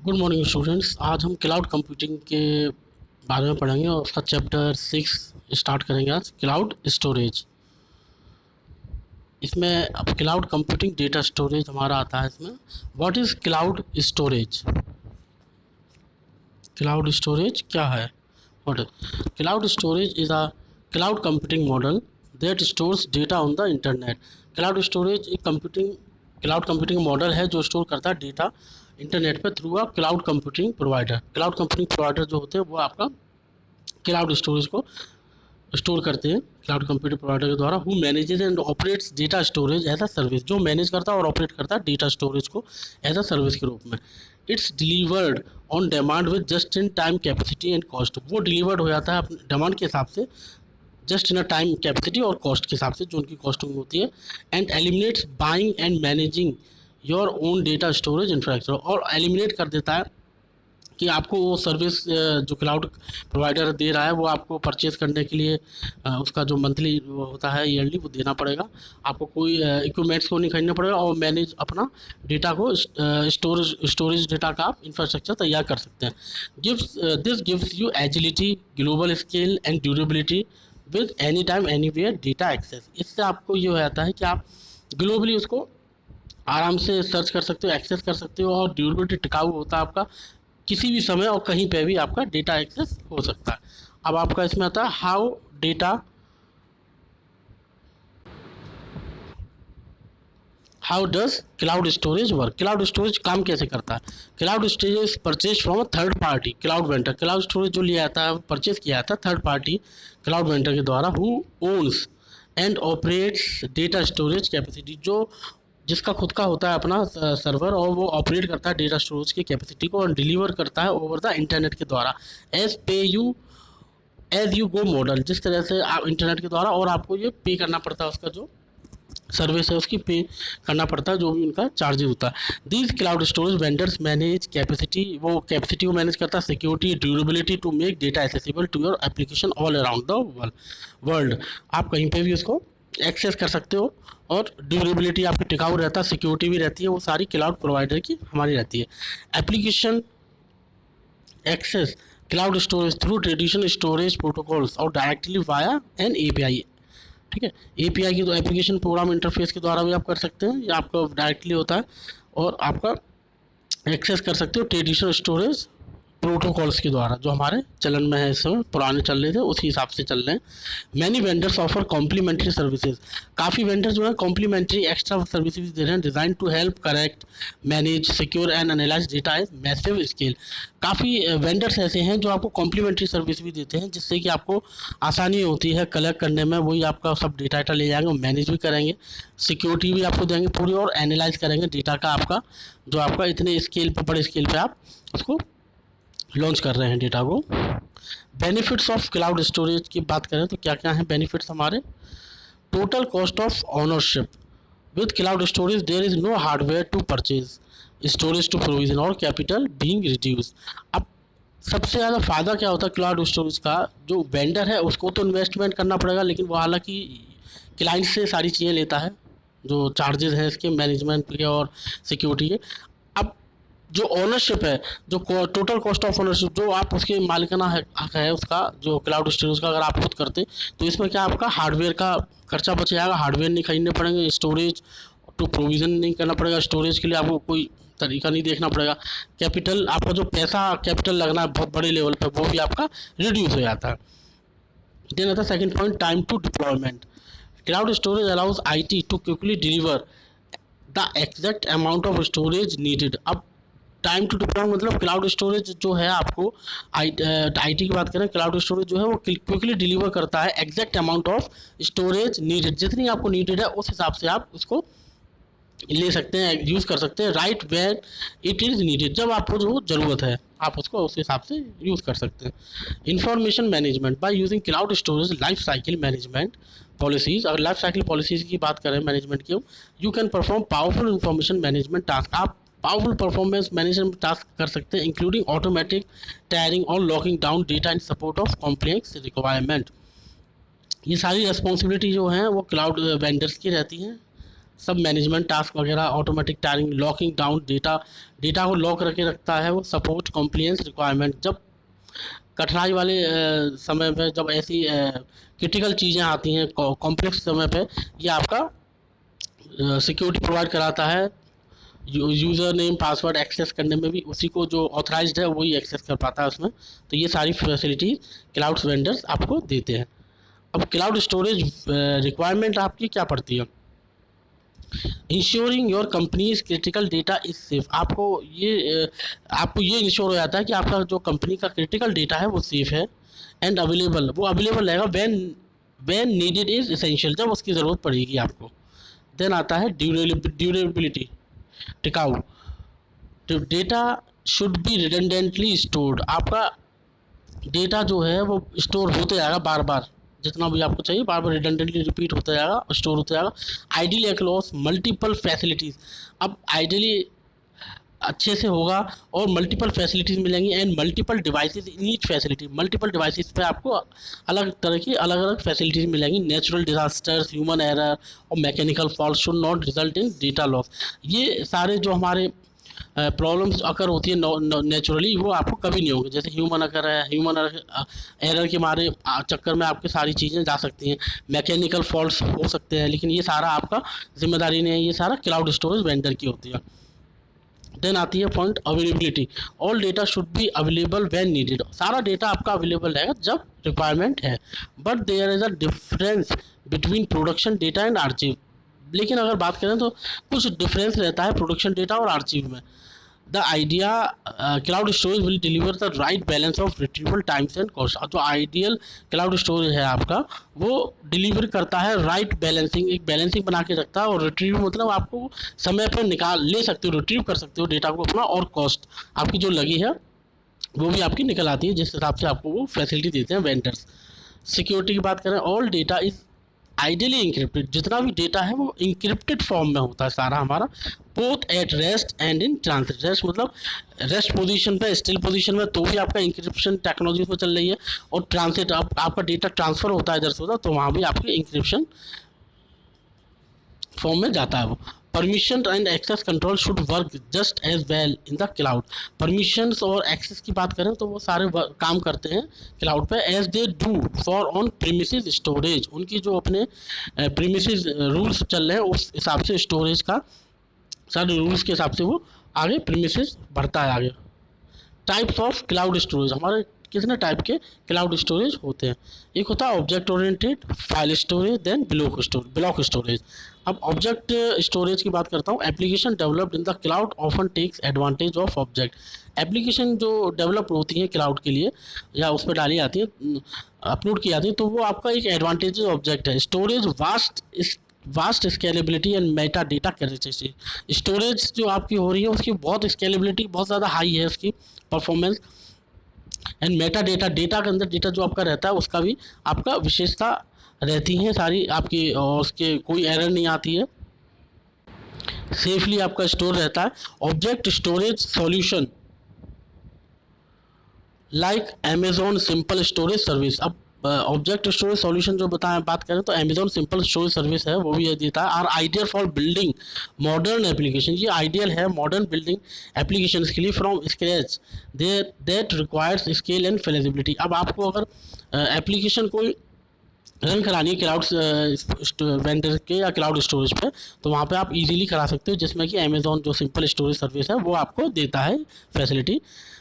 Good morning students. आज हम cloud computing के बारे में पढ़ेंगे और उसका चैप्टर 6 स्टार्ट करेंगे। आज क्लाउड स्टोरेज। इसमें अब क्लाउड कंप्यूटिंग डेटा स्टोरेज हमारा आता है। इसमें what is cloud storage? Cloud storage क्या है? What cloud storage is a cloud computing model that stores data on the internet. Cloud storage एक क्लाउड कंप्यूटिंग मॉडल है जो स्टोर करता है डेटा इंटरनेट पर through a cloud computing provider. Cloud computing provider जो होते हैं वो आपका क्लाउड स्टोरेज को स्टोर करते हैं क्लाउड कंप्यूटिंग प्रोवाइडर के द्वारा। Who manages and operates data storage as a service, जो मैनेज करता है और ऑपरेट करता है डेटा स्टोरेज को एज अ सर्विस के रूप में। It's delivered on demand with just in time capacity and cost. वो डिलीवर्ड हो जाता है अपने डिमांड के हिसाब से, just in a time capacity और कॉस्ट के हिसाब से जो उनकी कॉस्टिंग होती है। And eliminates buying and managing your own data storage infrastructure, और एलिमिनेट कर देता है कि आपको वो सर्विस जो क्लाउड प्रोवाइडर दे रहा है वो आपको परचेज़ करने के लिए उसका जो मंथली होता है ईयरली वो देना पड़ेगा। आपको कोई इक्विपमेंट्स को नहीं खरीदना पड़ेगा और मैनेज अपना डेटा को स्टोरेज डेटा का आप इंफ्रास्ट्रक्चर तैयार कर सकते हैं। This gives you agility, global scale and durability with any time anywhere data access. इससे आपको ये हो जाता है कि आप ग्लोबली उसको आराम से सर्च कर सकते हो, एक्सेस कर सकते हो, और ड्यूरेबिलिटी टिकाऊ होता है आपका, किसी भी समय और कहीं पे भी आपका डेटा एक्सेस हो सकता है। अब आपका इसमें आता है how does cloud storage work. Cloud storage काम कैसे करता है? Cloud storage purchase from a third partly cloud vendor. Cloud storage जो लिया जाता है, परचेज किया जाता है थर्ड पार्टी क्लाउड वेंडर के द्वारा। Who owns and operates data storage capacity, जो जिसका खुद का होता है अपना सर्वर, और वो ऑपरेट करता है डेटा स्टोरेज की कैपेसिटी को और डिलीवर करता है ओवर द इंटरनेट के द्वारा एज यू गो मॉडल। जिस तरह से आप इंटरनेट के द्वारा, और आपको ये पे करना पड़ता है, उसका जो सर्विस है उसकी पे करना पड़ता है, जो भी उनका चार्जेस होता है। These cloud storage vendors manage capacity, वो कैपेसिटी को मैनेज करता है, security, durability to make data accessible to your application all around the world. आप कहीं पे भी उसको एक्सेस कर सकते हो, और ड्यूरेबिलिटी आपकी टिकाऊ रहता है, सिक्योरिटी भी रहती है, वो सारी क्लाउड प्रोवाइडर की हमारी रहती है। Application access cloud storage through traditional storage protocols और डायरेक्टली वाया एन एपीआई। ठीक है, एपीआई की तो एप्लीकेशन प्रोग्राम इंटरफेस के द्वारा भी आप कर सकते हैं, या आपका डायरेक्टली होता है, और आपका एक्सेस कर सकते हो ट्रेडिशनल स्टोरेज प्रोटोकॉल्स के द्वारा, जो हमारे चलन में है इस समय, पुराने चल रहे थे उसी हिसाब से चल रहे हैं। Many vendors offer complimentary services. काफ़ी वेंडर जो है कॉम्प्लीमेंट्री एक्स्ट्रा सर्विसेज दे रहे हैं, design to help correct, manage, secure and analyze data as massive scale. काफ़ी वेंडर्स ऐसे हैं जो आपको कॉम्प्लीमेंट्री सर्विस भी देते हैं, जिससे कि आपको आसानी होती है कलेक्ट करने में। वही आपका सब डेटा ले जाएंगे, मैनेज भी करेंगे, सिक्योरिटी भी आपको देंगे पूरी, और एनालाइज करेंगे डेटा का आपका, जो आपका इतने स्केल पर, बड़े स्केल पर आप उसको लॉन्च कर रहे हैं डेटा को। बेनिफिट्स ऑफ क्लाउड स्टोरेज की बात करें तो क्या क्या हैं बेनिफिट्स हमारे? Total cost of ownership with cloud storage there is no hardware to purchase, storage to provision और कैपिटल बीइंग रिड्यूस। अब सबसे ज़्यादा फ़ायदा क्या होता है क्लाउड स्टोरेज का? जो वेंडर है उसको तो इन्वेस्टमेंट करना पड़ेगा, लेकिन वो हालांकि क्लाइंट से सारी चीज़ें लेता है, जो चार्जेस हैं इसके मैनेजमेंट के और सिक्योरिटी के। अब जो ओनरशिप है, जो टोटल कॉस्ट ऑफ ओनरशिप, जो आप उसके मालिकाना हक है उसका, जो क्लाउड स्टोरेज का अगर आप खुद करते, तो इसमें क्या आपका हार्डवेयर का खर्चा बच जाएगा, हार्डवेयर नहीं खरीदने पड़ेंगे, स्टोरेज टू प्रोविज़न नहीं करना पड़ेगा, स्टोरेज के लिए आपको कोई तरीका नहीं देखना पड़ेगा, कैपिटल, आपका जो पैसा कैपिटल लगना है बहुत बड़े लेवल पर, वो भी आपका रिड्यूस हो जाता है। देन आता है second point, time to deployment. Cloud storage allows IT to quickly deliver the exact amount of storage needed. अब टाइम टू डिप्लॉय मतलब क्लाउड स्टोरेज जो है आपको आईटी की बात करें, क्लाउड स्टोरेज जो है वो क्विकली डिलीवर करता है exact amount of storage needed, जितनी आपको नीडेड है उस हिसाब से आप उसको ले सकते हैं, यूज़ कर सकते हैं। Right where it is needed, जब आपको जो ज़रूरत है आप उसको उस हिसाब से यूज़ कर सकते हैं। Information management by using cloud storage life cycle management policies. अगर लाइफ साइकिल पॉलिसीज़ की बात करें मैनेजमेंट की, you can perform powerful information management task. आप पावरफुल परफॉर्मेंस मैनेजमेंट टास्क कर सकते हैं, इंक्लूडिंग ऑटोमेटिक टायरिंग और locking down data in support of complex requirement. ये सारी रेस्पॉन्सिबिलिटी जो हैं वो क्लाउड वेंडर्स की रहती हैं, सब मैनेजमेंट टास्क वगैरह, automatic timing, locking down data, data को लॉक करके रखता है वो, सपोर्ट कॉम्प्लियंस रिक्वायरमेंट, जब कठिनाई वाले समय पे, जब ऐसी क्रिटिकल चीज़ें आती हैं कॉम्प्लेक्स समय पे, ये आपका सिक्योरिटी प्रोवाइड कराता है। यूज़र नेम पासवर्ड एक्सेस करने में भी उसी को जो ऑथराइज्ड है वही एक्सेस कर पाता है उसमें। तो ये सारी फैसिलिटी क्लाउड वेंडर्स आपको देते हैं। अब क्लाउड स्टोरेज रिक्वायरमेंट आपकी क्या पड़ती है? Ensuring your companies critical data is safe. आपको ये इंश्योर हो जाता है कि आपका जो कंपनी का क्रिटिकल डेटा है वो सेफ है, एंड अवेलेबल, वो अवेलेबल रहेगा व्हेन नीडेड इज एसेंशियल, जब उसकी ज़रूरत पड़ेगी आपको। देन आता है ड्यूरेबिलिटी, टिकाऊ। Data should be redundantly stored. आपका डेटा जो है वो स्टोर होते जाएगा बार बार, जितना भी आपको चाहिए बार बार रिडंडेंटली रिपीट होता जाएगा, स्टोर होता जाएगा। Ideally across multiple facilities. अब आइडियली अच्छे से होगा और मल्टीपल फैसिलिटीज़ मिलेंगी, and multiple devices in each facility. Multiple devices पे आपको अलग तरह की अलग अलग फैसिलिटीज़ मिलेंगी। नेचुरल डिजास्टर्स, ह्यूमन एरर और mechanical fault should not result in data loss. ये सारे जो हमारे प्रॉब्लम्स अकर होती है नेचुरली, वो आपको कभी नहीं होगी। जैसे ह्यूमन अकर है, ह्यूमन एरर के मारे चक्कर में आपके सारी चीज़ें जा सकती हैं, मैकेनिकल फॉल्ट्स हो सकते हैं, लेकिन ये सारा आपका जिम्मेदारी नहीं है, ये सारा क्लाउड स्टोरेज वेंडर की होती है। देन आती है point availability. All data should be available when needed. सारा डेटा आपका अवेलेबल रहेगा जब रिक्वायरमेंट है, but there is a difference between production data and archive. लेकिन अगर बात करें तो कुछ डिफरेंस रहता है प्रोडक्शन डेटा और आर्चिव में। The idea cloud storage will deliver the right balance of retrieval times and cost. जो आइडियल क्लाउड स्टोरेज है आपका, वो डिलीवर करता है राइट बैलेंसिंग, एक बैलेंसिंग बना के रखता है। और रिट्रीव मतलब आपको समय पर निकाल ले सकते हो, रिट्रीव कर सकते हो डेटा को अपना, और कॉस्ट आपकी जो लगी है वो भी आपकी निकल आती है, जिस हिसाब से आपको वो फैसिलिटी देते हैं वेंडर्स। सिक्योरिटी की बात करें, all data is ideally encrypted. जितना भी डेटा है वो इंक्रिप्टेड फॉर्म में होता है सारा हमारा, both at rest and in transit. Rest मतलब रेस्ट पोजीशन पे, स्टिल पोजीशन में, तो भी आपका इंक्रिप्शन टेक्नोलॉजी में चल रही है, और ट्रांसिट आपका डेटा ट्रांसफर होता है इधर से उधर, तो वहाँ भी आपके इंक्रिप्शन फॉर्म में जाता है वो। Permission and access control should work just as well in the cloud. Permissions और एक्सेस की बात करें तो वो सारे काम करते हैं क्लाउड पे, as they do for on premises storage. उनकी जो अपने प्रीमिसेस रूल्स चल रहे हैं उस हिसाब से स्टोरेज का सारे रूल्स के हिसाब से वो आगे प्रीमिसेस बढ़ता है आगे। टाइप्स ऑफ क्लाउड स्टोरेज, हमारे कितने टाइप के क्लाउड स्टोरेज होते हैं? एक होता है object oriented, file storage, then block storage. अब ऑब्जेक्ट स्टोरेज की बात करता हूँ। Application developed in the cloud often takes advantage of object. Application जो डेवलप होती हैं क्लाउड के लिए या उस पर डाली जाती है, अपलोड की जाती है, तो वो आपका एक एडवांटेज ऑब्जेक्ट है। Storage vast scalability and Meta data characteristic. Storage जो आपकी हो रही है उसकी बहुत स्केलेबिलिटी बहुत ज़्यादा हाई है, उसकी performance, and Meta data, data के अंदर डेटा जो आपका रहता है उसका भी आपका विशेषता रहती है सारी आपकी, और उसके कोई एरर नहीं आती है, सेफली आपका स्टोर रहता है। Object storage solution like Amazon simple storage service. अब ऑब्जेक्ट स्टोरेज सॉल्यूशन जो बात करें तो अमेजोन सिंपल स्टोरेज सर्विस है, वो भी ये देता है। Are ideal for building modern application. ये आइडियल है मॉडर्न बिल्डिंग एप्लीकेशन के लिए from scratch that requires scale and flexibility. अब आपको अगर एप्लीकेशन कोई रन करानी है क्लाउड वेंडर के या क्लाउड स्टोरेज पे, तो वहाँ पे आप इजीली करा सकते हो, जिसमें कि अमेजोन जो सिंपल स्टोरेज सर्विस है वो आपको देता है facility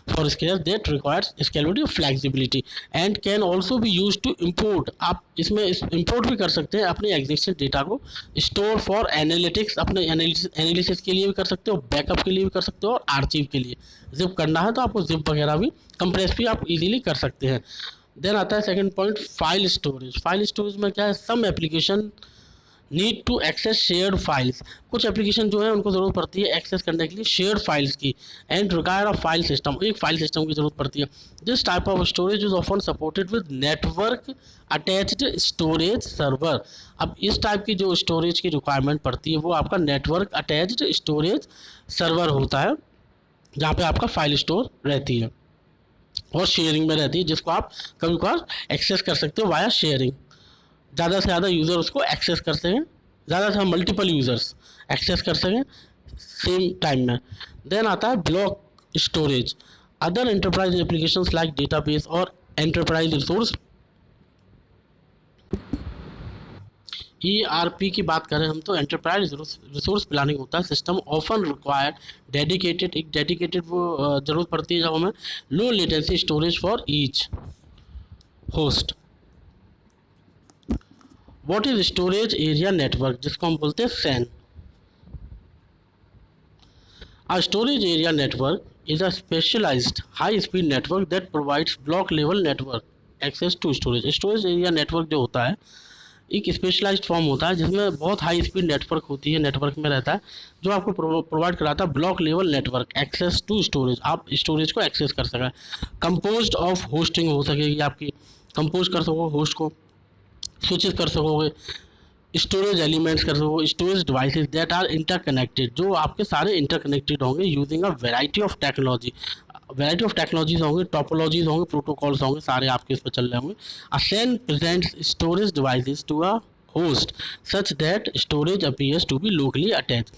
for scale that requires scalability और flexibility, and can also be use to import. आप इसमें इम्पोर्ट भी कर सकते हैं अपने एग्जिस्टिंग डेटा को, स्टोर फॉर एनालिटिक्स, अपने एनालिसिस के लिए भी कर सकते हो, बैकअप के लिए भी कर सकते हो, और आर्चिव के लिए जिप करना है तो आपको जिप वगैरह भी, कंप्रेस भी आप इजीली कर सकते हैं। देन आता है second point, file storage. File storage में क्या है, some application need to access shared files. कुछ एप्लीकेशन जो है उनको ज़रूरत पड़ती है एक्सेस करने के लिए शेयर्ड फाइल्स की, and require a file system, एक फाइल सिस्टम की ज़रूरत पड़ती है। This type of storage is often supported with network attached storage server. अब इस टाइप की जो स्टोरेज की रिक्वायरमेंट पड़ती है वो आपका नेटवर्क अटैच्ड स्टोरेज सर्वर होता है, जहाँ पे आपका फाइल स्टोर रहती है और शेयरिंग में रहती है, जिसको आप कभी कभार एक्सेस कर सकते हो वाया शेयरिंग। ज़्यादा से ज़्यादा यूज़र उसको एक्सेस करते हैं ज़्यादा से मल्टीपल यूज़र्स एक्सेस कर सकें सेम टाइम में। देन आता है block storage, other enterprise applications like database और एंटरप्राइज रिसोर्स। ERP की बात करें हम तो एंटरप्राइज रिसोर्स प्लानिंग होता है सिस्टम ऑफन रिक्वायर्ड डेडिकेटेड, एक डेडिकेटेड वो ज़रूरत पड़ती है जब हमें low latency storage for each host. What is storage area network, जिसको हम बोलते हैं San. A storage area network is a specialized high-speed network that provides block-level network access to storage. Storage area network जो होता है एक specialised form होता है जिसमें बहुत हाई स्पीड नेटवर्क होती है, नेटवर्क में रहता है जो आपको प्रोवाइड कराता है block level network access to storage, आप स्टोरेज को एक्सेस कर सकें। कंपोज्ड ऑफ होस्टिंग हो सकेगी आपकी, कंपोज कर सको होस्ट को, स्विचेस कर सकोगे, स्टोरेज एलिमेंट्स कर सको, storage devices that are interconnected, जो आपके सारे इंटरकनेक्टेड होंगे using a variety of technology, variety of technologies होंगे, टोपोलॉजीज होंगे, प्रोटोकॉल्स होंगे, सारे आपके इस पर चल रहे होंगे। A SAN presents storage devices to a host such that storage appears to be locally attach.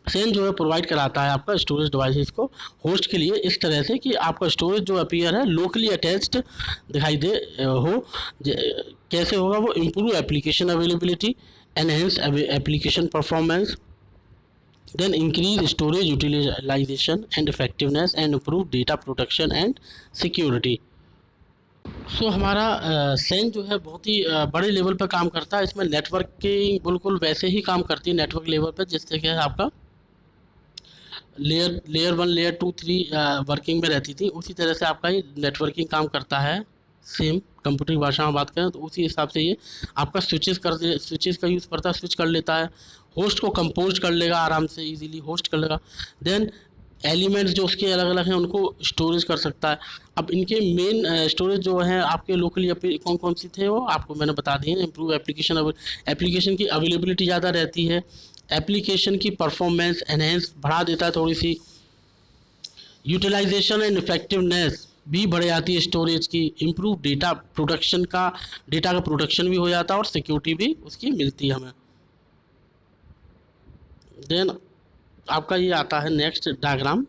SAN जो है प्रोवाइड कराता है आपका स्टोरेज डिवाइसेस को होस्ट के लिए इस तरह से कि आपका स्टोरेज जो अपीयर है लोकली अटैच्ड दिखाई दे हो। कैसे होगा वो, improve application availability, enhance application performance, then increase storage utilization and effectiveness and improve data protection and security। सो हमारा सेन जो है बहुत ही बड़े लेवल पर काम करता है, इसमें नेटवर्किंग बिल्कुल वैसे ही काम करती है नेटवर्क लेवल पर जिससे कि आपका लेयर 1 लेयर 2 3 वर्किंग में रहती थी, उसी तरह से आपका ये नेटवर्किंग काम करता है। सेम कंप्यूटर की भाषा में बात करें तो उसी हिसाब से ये आपका स्विचेस का यूज़ करता है, स्विच कर लेता है, होस्ट को कंपोज कर लेगा आराम से, इजीली होस्ट कर लेगा। देन एलिमेंट्स जो उसके अलग अलग हैं उनको स्टोरेज कर सकता है। अब इनके मेन स्टोरेज जो है आपके लोकली कौन कौन सी थे वो आपको मैंने बता दिए। इम्प्रूव एप्लीकेशन की अवेलेबिलिटी ज़्यादा रहती है, एप्लीकेशन की परफॉर्मेंस एनहेंस बढ़ा देता है थोड़ी सी, यूटिलाइजेशन एंड इफेक्टिवनेस भी बढ़ जाती है स्टोरेज की, इम्प्रूव डेटा का प्रोडक्शन भी हो जाता है और सिक्योरिटी भी उसकी मिलती है हमें। देन आपका ये आता है नेक्स्ट डायग्राम।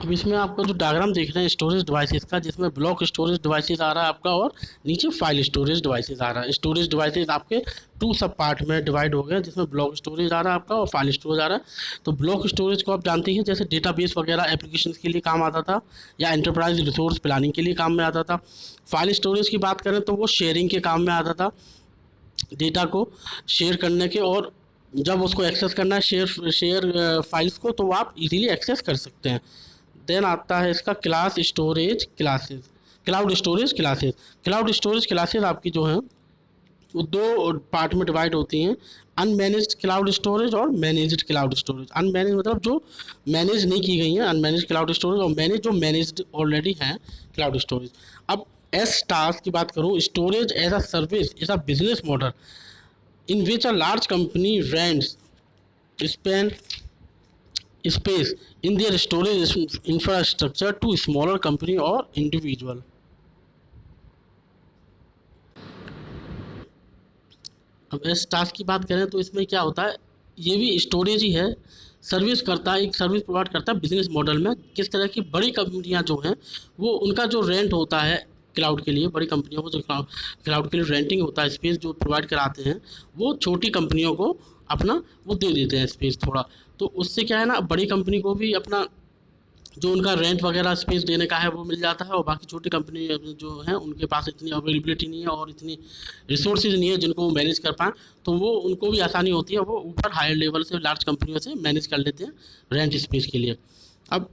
अब इसमें आपका जो डायग्राम देख रहे हैं स्टोरेज डिवाइसेस का, जिसमें ब्लॉक स्टोरेज डिवाइसेस आ रहा है आपका और नीचे फाइल स्टोरेज डिवाइसेस आ रहा है। स्टोरेज डिवाइसेस आपके 2 सब पार्ट में डिवाइड हो गए, जिसमें ब्लॉक स्टोरेज आ रहा है आपका और फाइल स्टोरेज आ रहा है। तो ब्लॉक स्टोरेज को आप जानते हैं जैसे डेटाबेस वगैरह एप्लीकेशंस के लिए काम आता था या एंटरप्राइज रिसोर्स प्लानिंग के लिए काम में आता था। फाइल स्टोरेज की बात करें तो वो शेयरिंग के काम में आता था, डेटा को शेयर करने के, और जब उसको एक्सेस करना है शेयर फाइल्स को तो आप इजीली एक्सेस कर सकते हैं। देन आता है इसका class storage classes, cloud storage classes. Cloud storage classes आपकी जो हैं वो 2 पार्ट में डिवाइड होती हैं, अनमैनेज्ड क्लाउड स्टोरेज और मैनेज्ड क्लाउड स्टोरेज। अनमैनेज मतलब जो मैनेज नहीं की गई हैं अनमैनेज्ड क्लाउड स्टोरेज, और मैनेज जो मैनेज्ड ऑलरेडी हैं क्लाउड स्टोरेज। अब एस टास्क की बात करूँ, storage as a service is a business model in which a large company rents space in their storage infrastructure to smaller company or individual। अब इस task की बात करें तो इसमें क्या होता है, ये भी स्टोरेज ही है, सर्विस करता है, एक सर्विस प्रोवाइड करता है बिजनेस मॉडल में। किस तरह की बड़ी कंपनियां जो हैं वो उनका जो रेंट होता है क्लाउड के लिए, बड़ी कंपनियों को जो क्लाउड के लिए रेंटिंग होता है, स्पेस जो प्रोवाइड कराते हैं, वो छोटी कंपनियों को अपना वो दे देते हैं स्पेस थोड़ा। तो उससे क्या है ना, बड़ी कंपनी को भी अपना जो उनका रेंट वगैरह स्पेस देने का है वो मिल जाता है, और बाकी छोटी कंपनी जो हैं उनके पास इतनी अवेलेबिलिटी नहीं है और इतनी रिसोर्सेज नहीं है जिनको वो मैनेज कर पाएँ, तो वो उनको भी आसानी होती है, वो ऊपर हायर लेवल से लार्ज कंपनियों से मैनेज कर लेते हैं रेंट स्पेस के लिए। अब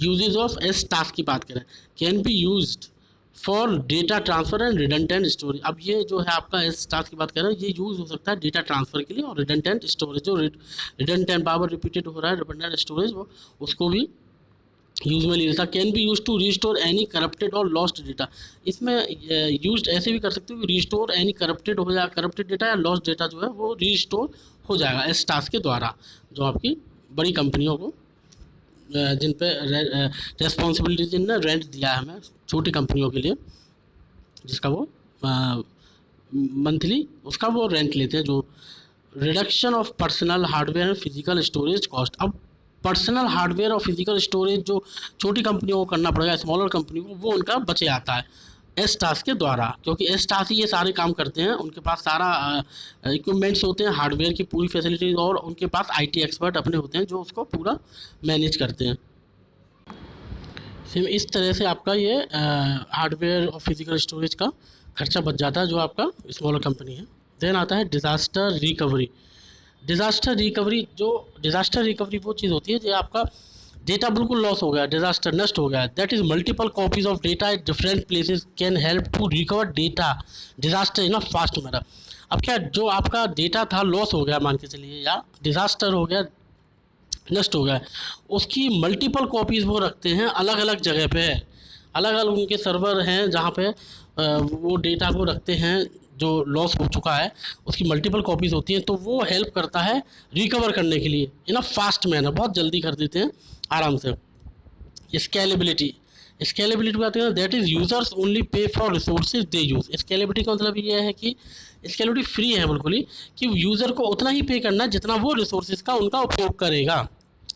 यूजेज ऑफ एस टास्क की बात करें, can be used for data transfer and redundant storage. अब ये जो है आपका एस टास्क की बात करें, ये यूज़ हो सकता है डेटा ट्रांसफ़र के लिए और रिडंडेंट स्टोरेज, जो रिडंडेंट बार रिपीटेड हो रहा है रिडंडेंट स्टोरेज, वो उसको भी यूज में ले लेता। Can be use to restore any corrupted or lost data. इसमें यूज ऐसे भी कर सकते हो कि रिस्टोर एनी करप्टेड हो जाएगा, करप्टेड डेटा या लॉस्ट डेटा जो है वो रिस्टोर हो जाएगा इस टास्क के द्वारा, जो आपकी बड़ी कंपनियों को जिन पे रेस्पॉन्सिबिलिटी जिनने रेंट दिया है हमें छोटी कंपनियों के लिए, जिसका वो मंथली उसका वो रेंट लेते हैं। जो reduction of personal hardware and physical storage cost, अब पर्सनल हार्डवेयर और फिजिकल स्टोरेज जो छोटी कंपनियों को करना पड़ेगा, स्मॉलर कंपनी को, वो उनका बचे आता है एस टास्क के द्वारा, क्योंकि एस टास्क ही ये सारे काम करते हैं। उनके पास सारा इक्विपमेंट्स होते हैं, हार्डवेयर की पूरी फैसिलिटीज, और उनके पास आईटी एक्सपर्ट अपने होते हैं जो उसको पूरा मैनेज करते हैं। सेम इस तरह से आपका ये हार्डवेयर और फिजिकल स्टोरेज का खर्चा बच जाता है जो आपका स्मॉलर कंपनी है। देन आता है डिज़ास्टर रिकवरी। डिज़ास्टर रिकवरी वो चीज़ होती है जो आपका डेटा बिल्कुल लॉस हो गया, डिज़ास्टर नष्ट हो गया, that is multiple copies of data at different places can help to recover data disaster in a fast manner. अब क्या, जो आपका डेटा था लॉस हो गया मान के चलिए, या डिज़ास्टर हो गया, नष्ट हो गया, उसकी मल्टीपल कॉपीज़ वो रखते हैं अलग अलग जगह पे, अलग अलग उनके सर्वर हैं जहाँ पे वो डेटा को रखते हैं जो लॉस हो चुका है, उसकी मल्टीपल कॉपीज़ होती हैं, तो वो हेल्प करता है रिकवर करने के लिए इन अ फास्ट मैनर, बहुत जल्दी कर देते हैं आराम से। स्केलेबिलिटी की बात करें, that is users only pay for resources they use. Scalability का मतलब ये है कि स्केलेबिलिटी फ्री है बिल्कुल ही, कि यूज़र को उतना ही पे करना है जितना वो रिसोर्सेज का उनका उपयोग करेगा।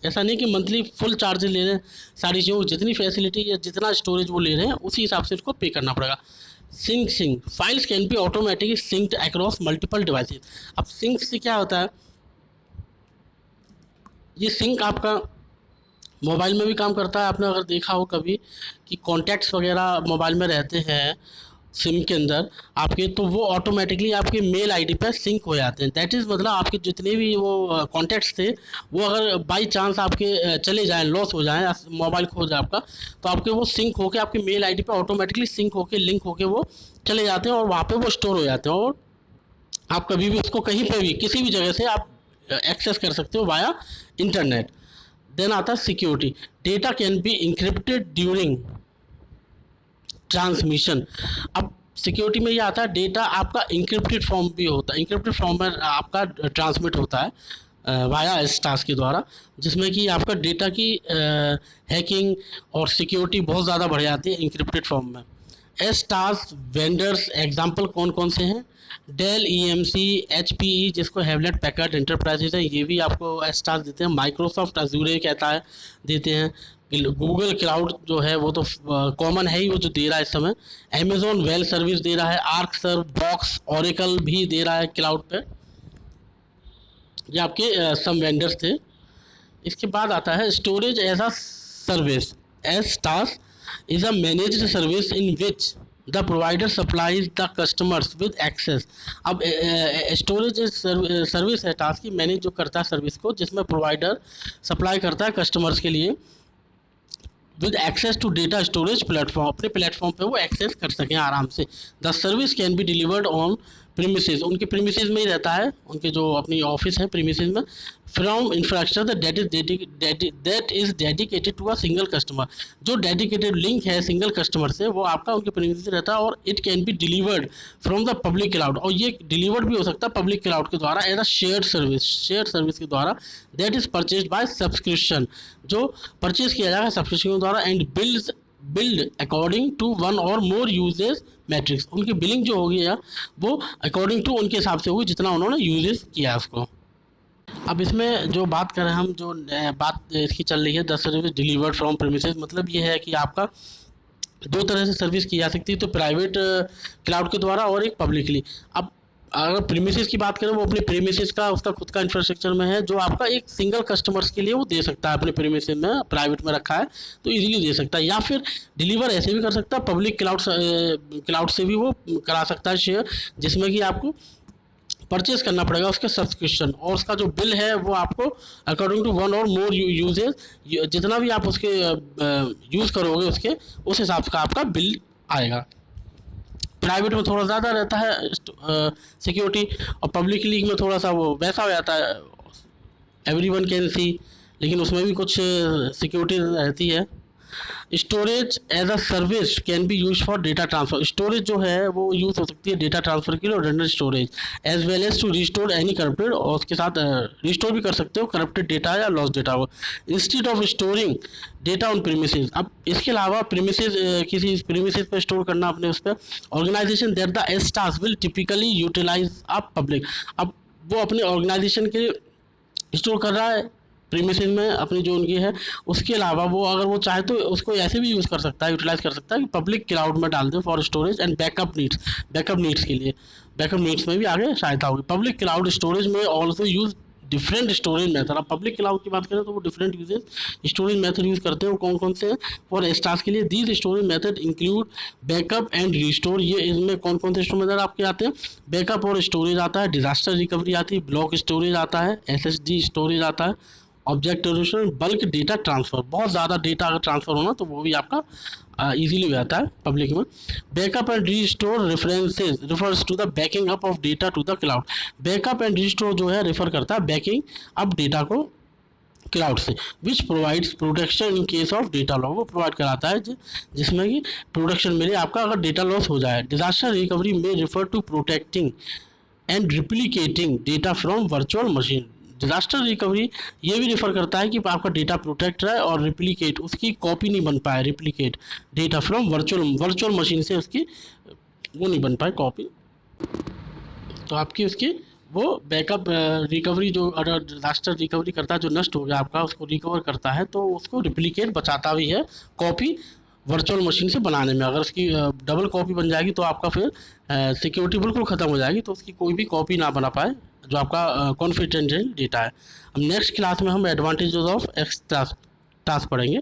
ऐसा नहीं कि मंथली फुल चार्जेस ले रहे हैं, सारी चीज़ों जितनी फैसिलिटी या जितना स्टोरेज वो ले रहे हैं उसी हिसाब से उसको पे करना पड़ेगा। Sync files can be automatically synced across multiple devices. अब सिंक से क्या होता है, ये सिंक आपका मोबाइल में भी काम करता है। आपने अगर देखा हो कभी कि कॉन्टैक्ट्स वगैरह मोबाइल में रहते हैं सिम के अंदर आपके, तो वो ऑटोमेटिकली आपके मेल आईडी पर सिंक हो जाते हैं। दैट इज़ मतलब आपके जितने भी वो कॉन्टैक्ट्स थे, वो अगर बाई चांस आपके चले जाएँ, लॉस हो जाएँ, मोबाइल खो जाए आपका, तो आपके वो सिंक होके आपके मेल आईडी पे ऑटोमेटिकली सिंक होके लिंक होके वो चले जाते हैं और वहाँ पे वो स्टोर हो जाते हैं, और आप कभी भी उसको कहीं पे भी किसी भी जगह से आप एक्सेस कर सकते हो वाया इंटरनेट। देन आता है security. Data can be encrypted during transmission. अब सिक्योरिटी में ये आता है, डेटा आपका इंक्रिप्टेड फॉर्म भी होता है, इंक्रिप्टेड फॉर्म में आपका ट्रांसमिट होता है वाया एस टास्क के द्वारा, जिसमें कि आपका डेटा की हैकिंग और सिक्योरिटी बहुत ज़्यादा बढ़ जाती है इंक्रिप्टेड फॉर्म में। एस टास्क वेंडर्स एग्जांपल कौन कौन से हैं, डेल ईएमसी, एचपीई जिसको हेवलेट पैकर्ड एंटरप्राइजेज है, ये भी आपको एस टास्क देते हैं। माइक्रोसॉफ्ट अजूरे कहता है देते हैं। गूगल क्लाउड जो है वो तो कॉमन है ही, वो जो दे रहा है इस समय। अमेजोन वेल सर्विस दे रहा है, आर्क सर्व, बॉक्स, ओरेकल भी दे रहा है क्लाउड पे। ये आपके सम वेंडर्स थे। इसके बाद आता है storage as a service. STaaS is a managed service in which the provider supplies the customers with access। अब स्टोरेज सर्विस है टास्क की मैनेज जो करता है सर्विस को, जिसमें प्रोवाइडर सप्लाई करता है कस्टमर्स के लिए with access to data storage platform, अपने प्लेटफॉर्म पे वो एक्सेस कर सकें आराम से। The service can be delivered on premises, उनके प्रीमिसेस में ही रहता है, उनके जो अपनी ऑफिस है प्रीमिसेस में, from infrastructure that is dedicated to a single customer. जो डेडिकेटेड लिंक है सिंगल कस्टमर से वो आपका उनके प्रीमिसेस रहता है, और it can be delivered from the public cloud, और ये डिलीवर्ड भी हो सकता है पब्लिक क्लाउड के द्वारा एज अ शेयर्ड सर्विस के द्वारा। That is purchase by subscription, जो परचेज किया जाएगा सब्सक्रिप्शन के द्वारा। And billed according to one or more usage metrics, उनकी बिलिंग जो होगी या वो अकॉर्डिंग टू उनके हिसाब से होगी जितना उन्होंने यूजेस किया उसको। अब इसमें जो बात करें हम, जो बात इसकी चल रही है 10 सर्विस डिलीवर्ड फ्रॉम प्रीमिसेस, मतलब ये है कि आपका दो तरह से सर्विस की जा सकती है, तो प्राइवेट क्लाउड के द्वारा और एक पब्लिकली। अब अगर प्रीमिसेस की बात करें, वो अपने प्रीमिसेस का उसका खुद का इंफ्रास्ट्रक्चर में है, जो आपका एक सिंगल कस्टमर्स के लिए वो दे सकता है अपने प्रीमिसेस में, प्राइवेट में रखा है तो इजीली दे सकता है। या फिर डिलीवर ऐसे भी कर सकता है, पब्लिक क्लाउड से भी वो करा सकता है शेयर, जिसमें कि आपको परचेज करना पड़ेगा उसके सब्सक्रिप्शन, और उसका जो बिल है वो आपको according to one or more usage, जितना भी आप उसके यूज़ करोगे उसके उस हिसाब का आपका बिल आएगा। प्राइवेट में थोड़ा ज़्यादा रहता है सिक्योरिटी, और पब्लिक लीग में थोड़ा सा वो वैसा हो जाता है, एवरीवन कैन सी, लेकिन उसमें भी कुछ सिक्योरिटी रहती है। Storage as a service can be use for data transfer. Storage जो है वो यूज हो सकती है डेटा ट्रांसफर के लिए, और random storage as well as to restore any corrupted, और उसके साथ रिस्टोर भी कर सकते हो करप्टेड डेटा या लॉस डेटा को, instead of storing data on premises. अब इसके अलावा प्रीमिसेस, किसी प्रीमिसेस पे स्टोर करना अपने उस पर, organisation that the STaaS will typically utilise a public. अब वो अपने ऑर्गेनाइजेशन के स्टोर कर रहा है प्रीमिसेस में अपनी जो उनकी है, उसके अलावा वो अगर वो चाहे तो उसको ऐसे भी यूज़ कर सकता है, यूटिलाइज कर सकता है कि पब्लिक क्लाउड में डाल दे for storage and backup needs के लिए, बैकअप नीड्स में भी आगे सहायता होगी। पब्लिक क्लाउड स्टोरेज में also use different storage method. अब पब्लिक क्लाउड की बात करें तो वो different uses storage method use करते हैं, वो कौन कौन से हैं फॉर स्टार्स के लिए। These storage method include backup and restore. ये इसमें कौन कौन से स्टोरेज मेथड आपके आते हैं, बैकअप और स्टोरेज आता है, डिजास्टर रिकवरी आती है, ब्लॉक स्टोरेज आता है, SSD स्टोरेज आता है, object resolution, bulk data transfer. बहुत ज़्यादा डेटा अगर ट्रांसफर होना तो वो भी आपका इजीली हो जाता है पब्लिक में। Backup and restore references refers to the backing up of data to the cloud. Backup and restore जो है रेफर करता है बैकिंग अप डेटा को क्लाउड से, which provides protection in case of data loss. वो provide कराता है जिसमें कि प्रोटेक्शन मिले आपका अगर डेटा लॉस हो जाए। डिजास्टर रिकवरी में refer to protecting and replicating data from virtual machine. Disaster recovery ये भी रेफर करता है कि आपका डेटा प्रोटेक्ट रहे और रिप्लिकेट, उसकी कॉपी नहीं बन पाए, replicate data from virtual machine से उसकी वो नहीं बन पाए कॉपी, तो आपकी उसकी वो बैकअप रिकवरी जो अगर डिजास्टर रिकवरी करता है, जो नष्ट हो गया आपका उसको रिकवर करता है तो उसको रिप्लिकेट बचाता भी है कॉपी वर्चुअल मशीन से बनाने में। अगर उसकी डबल कॉपी बन जाएगी तो आपका फिर सिक्योरिटी बिल्कुल ख़त्म हो जाएगी, तो उसकी कोई भी कॉपी ना बना पाए जो आपका कॉन्फिडेंशियल डेटा है। अब नेक्स्ट क्लास में हम एडवांटेजेस ऑफ एक्स टास्क पढ़ेंगे।